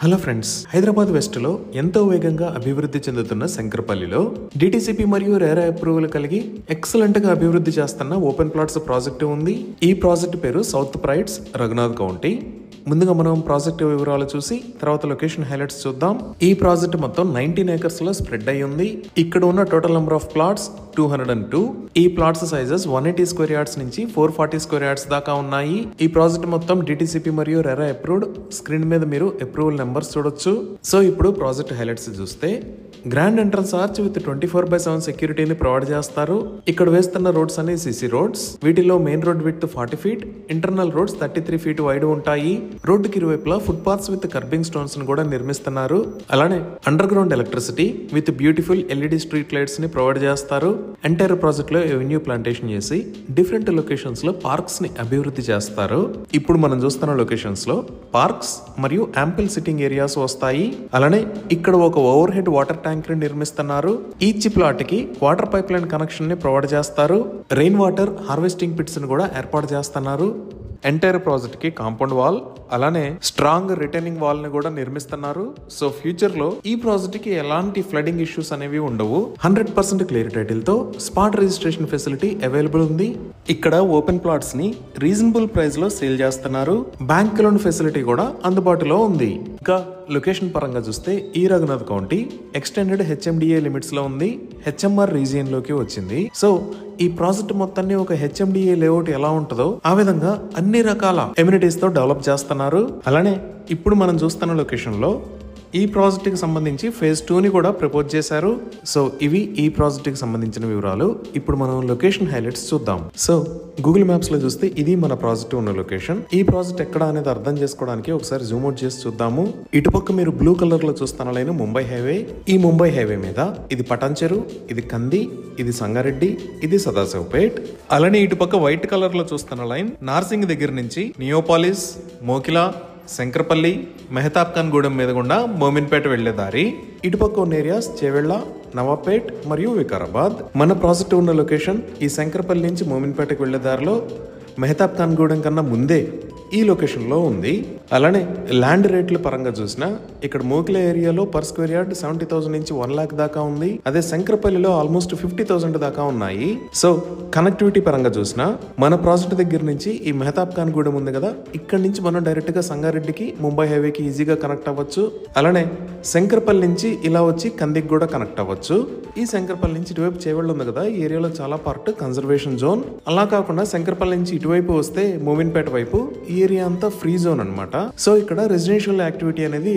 Hello friends, Hyderabad west లో ఎంతో వేగంగా అభివృద్ధి చెందుతున్న శంకరపల్లిలో డిటిసిపి మరియు రేరా అప్రూవల్ కలిగి ఎక్సలెంట్ గా అభివృద్ధి చేస్తున్న ఓపెన్ ప్లాట్స్ ప్రాజెక్టు ఉంది. ఈ ప్రాజెక్ట్ పేరు సౌత్ ప్రైడ్స్, రఘునాథ్ కౌంటీ. ముందుగా మనం ప్రాజెక్ట్ వివరాలు చూసి తర్వాత లొకేషన్ హైలైట్స్ చూద్దాం. ఈ ప్రాజెక్ట్ మొత్తం 19 ఏకర్స్ లో స్ప్రెడ్ అయి ఉంది. ఇక్కడ ఉన్న టోటల్ నెంబర్ ఆఫ్ ప్లాట్స్ 202. ఈ ప్లాట్స్ సైజెస్ 180 స్క్వేర్ యార్డ్స్ నుంచి 440 స్క్వేర్ యార్డ్స్ దాకా ఉన్నాయి. ఈ ప్రాజెక్ట్ మొత్తం డిటిసిపి మరియు రెరా అప్రూవ్డ్. స్క్రీన్ మీద మీరు అప్రూవల్ నెంబర్స్ చూడొచ్చు. సో ఇప్పుడు ప్రాజెక్ట్ హైలైట్స్ చూస్తే గ్రాండ్ ఎంట్రన్స్ ఆర్చ్ విత్ 24/7 సెక్యూరిటీని ప్రొవైడ్ చేస్తారు. ఇక్కడ వేస్తున్న రోడ్స్ అన్ని సిసి రోడ్స్. వీటిలో main road with 40 feet, internal roads 33 feet wide ఉంటాయి. రోడ్డుకి ఇరువైపులా foot paths with kerbing stones ను కూడా నిర్మిస్తున్నారు. అలానే under ground electricity with beautiful LED street lights ని ప్రొవైడ్ చేస్తారు. ఎంటైర్ ప్రాజెక్ట్ లో ఎవెన్యూ ప్లాంటేషన్ చేసి డిఫరెంట్ లొకేషన్స్ లో పార్క్స్ ని అభివృద్ధి చేస్తారు. ఇప్పుడు మనం చూస్తున్న లొకేషన్స్ లో పార్క్స్ మరియు యాంపిల్ సిట్టింగ్ ఏరియాస్ వస్తాయి. అలానే ఇక్కడ ఒక ఓవర్ హెడ్ వాటర్ ట్యాంక్ ని నిర్మిస్తున్నారు. ఈచ్ ప్లాట్ కి వాటర్ పైప్ లైన్ కనెక్షన్ ని ప్రొవైడ్ చేస్తారు. రెయిన్ వాటర్ హార్వెస్టింగ్ పిట్స్ ని కూడా ఏర్పాటు చేస్తున్నారు. ఎంటైర్ ప్రాజెక్ట్ కి కాంపౌండ్ వాల్ అలానే స్ట్రాంగ్ రిటైనింగ్ వాల్ ని కూడా నిర్మిస్తున్నారు. సో ఫ్యూచర్ లో ఈ ప్రాజెక్ట్ కి ఎలాంటి ఫ్లడింగ్ ఇష్యూస్ అనేవి ఉండవు. 100% క్లియర్ టైటిల్ తో స్పాట్ రిజిస్ట్రేషన్ ఫెసిలిటీ అవైలబుల్ ఉంది. ఇక్కడ ఓపెన్ ప్లాట్స్ ని రీజనబుల్ ప్రైస్ లో సేల్ చేస్తున్నారు. బ్యాంక్ లోన్ ఫెసిలిటీ కూడా అందుబాటులో ఉంది. ఇంకా లొకేషన్ పరంగా చూస్తే ఈ Raghunath county extended HMDA limits లో ఉంది. హెచ్ఎంఆర్ రీజియన్ లోకి వచ్చింది. సో ఈ ప్రాజెక్ట్ మొత్తాన్ని ఒక హెచ్ఎండిఏ లేఅవుట్ ఎలా ఉంటుందో ఆ విధంగా అన్ని రకాల ఎమ్యూనిటీస్ తో డెవలప్ చేస్తున్నారు. అలానే ఇప్పుడు మనం చూస్తున్న లొకేషన్ లో ఈ ప్రాజెక్ట్ కి సంబంధించి ఫేజ్ 2 ని కూడా ప్రపోజ్ చేశారు. సో ఇవి ఈ ప్రాజెక్ట్ కి సంబంధించిన వివరాలు. ఇప్పుడు మనం లొకేషన్ హైలైట్స్ చూద్దాం. సో గూగుల్ మ్యాప్స్ లో చూస్తే ఇది మన ప్రాజెక్ట్ ఉన్న లొకేషన్. ఈ ప్రాజెక్ట్ ఎక్కడ అనేది అర్థం చేసుకోవడానికి ఒకసారి జూమ్ అవుట్ చేసి చూద్దాము. ఇటుపక్క మీరు బ్లూ కలర్ లో చూస్తున్న లైన్ ముంబై హైవే. ఈ ముంబై హైవే మీద ఇది పటాన్చెరు, ఇది కంది, ఇది సంగారెడ్డి, ఇది సదాశివపేట్. అలానే ఇటుపక్క వైట్ కలర్ లో చూస్తున్న లైన్ నార్సింగ్ దగ్గర నుంచి నియోపాలిస్, మోకిలా, శంకరపల్లి, మెహతాబ్ ఖాన్ గూడెం మీద గుండా మోమిన్పేట వెళ్లే దారి. ఇటుపక్క ఉన్న ఏరియాస్ చేవెళ్ల, నవాపేట్ మరియు వికారాబాద్. మన ప్రాజెక్ట్ ఉన్న లొకేషన్ ఈ శంకరపల్లి నుంచి మోమిన్పేటకు వెళ్లే దారిలో మెహతాబ్ ఖాన్ గూడెం కన్నా ముందే ఈ లొకేషన్ లో ఉంది. అలానే ల్యాండ్ రేట్ల పరంగా చూసినా ఇక్కడ మోకిలా ఏరియాలో పర్ స్క్వేర్ యార్డ్ 70,000 నుంచి 1 lakh దాకా ఉంది. అదే శంకరపల్లిలో ఆల్మోస్ట్ 50,000 దాకా ఉన్నాయి. సో కనెక్టివిటీ పరంగా చూసినా మన ప్రాజెక్ట్ దగ్గర నుంచి ఈ మెహతాబ్ ఖాన్ గూడెం ఉంది కదా, ఇక్కడ నుంచి మనం డైరెక్ట్ గా సంగారెడ్డికి, ముంబై హైవేకి ఈజీగా కనెక్ట్ అవ్వచ్చు. అలానే శంకరపల్లి నుంచి ఇలా వచ్చి కందికి కూడా కనెక్ట్ అవ్వచ్చు. ఈ శంకరపల్లి నుంచి ఇటువైపు చేవెళ్ళ ఉంది కదా, ఈ ఏరియాలో చాలా పార్ట్ కన్జర్వేషన్ జోన్. అలా కాకుండా శంకరపల్లి నుంచి ఇటువైపు వస్తే మోమిన్పేట వైపు ఈ ఏరియా అంతా ఫ్రీ జోన్ అన్నమాట. సో ఇక్కడ రెసిడెన్షియల్ యాక్టివిటీ అనేది